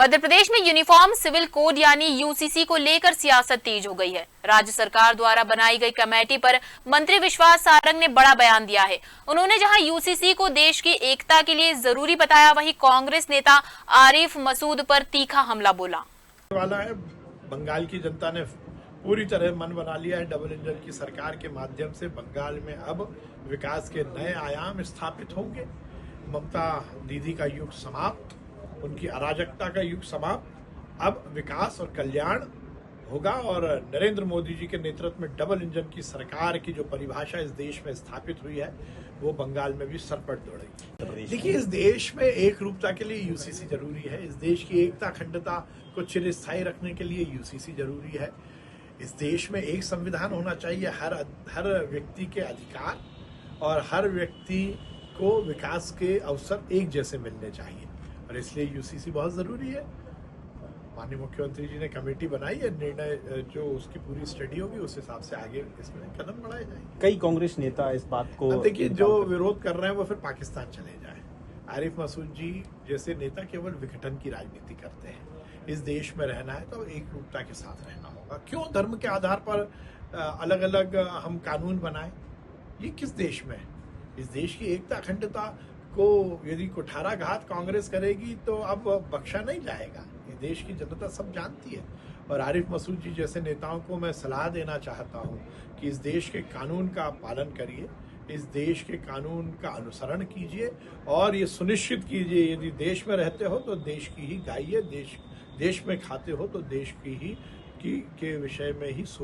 मध्य प्रदेश में uniform civil code यानी UCC को लेकर सियासत तेज हो गई है। राज्य सरकार द्वारा बनाई गई कमेटी पर मंत्री विश्वास सारंग ने बड़ा बयान दिया है। उन्होंने जहां यूसीसी को देश की एकता के लिए जरूरी बताया, वहीं कांग्रेस नेता आरिफ मसूद पर तीखा हमला बोला। वाला है, बंगाल की जनता ने पूरी तरह मन बना लिया है। डबल इंजन की सरकार के माध्यम से बंगाल में अब विकास के नए आयाम स्थापित होंगे। ममता दीदी का युग समाप्त, उनकी अराजकता का युग समाप्त। अब विकास और कल्याण होगा और नरेंद्र मोदी जी के नेतृत्व में डबल इंजन की सरकार की जो परिभाषा इस देश में स्थापित हुई है वो बंगाल में भी सरपट दौड़ेगी। देखिए, इस देश में एक रूपता के लिए यूसीसी जरूरी है। इस देश की एकता अखंडता को चिरस्थायी रखने के लिए यूसीसी जरूरी है। इस देश में एक संविधान होना चाहिए। हर व्यक्ति के अधिकार और हर व्यक्ति को विकास के अवसर एक जैसे मिलने चाहिए और इसलिए यूसीसी बहुत जरूरी है। माननीय मुख्यमंत्री जी ने कमेटी बनाई है, निर्णय जो उसकी पूरी स्टडी होगी उस हिसाब से आगे इसमें कदम बढ़ाए जाएंगे। कई कांग्रेस नेता इस बात को देखिए, जो विरोध कर रहे हैं वो फिर पाकिस्तान चले जाए। आरिफ मसूद जी जैसे नेता केवल विघटन की राजनीति करते हैं। इस देश में रहना है तो एक रूपता के साथ रहना होगा। क्यों धर्म के आधार पर अलग अलग हम कानून बनाए? ये किस देश में है? इस देश की एकता अखंडता को यदि कुठाराघात कांग्रेस करेगी तो अब बख्शा नहीं जाएगा। ये देश की जनता सब जानती है और आरिफ मसूद जी जैसे नेताओं को मैं सलाह देना चाहता हूँ कि इस देश के कानून का पालन करिए, इस देश के कानून का अनुसरण कीजिए और ये सुनिश्चित कीजिए यदि देश में रहते हो तो देश की ही गाइए, देश में खाते हो तो देश की ही के विषय में ही सोचिए।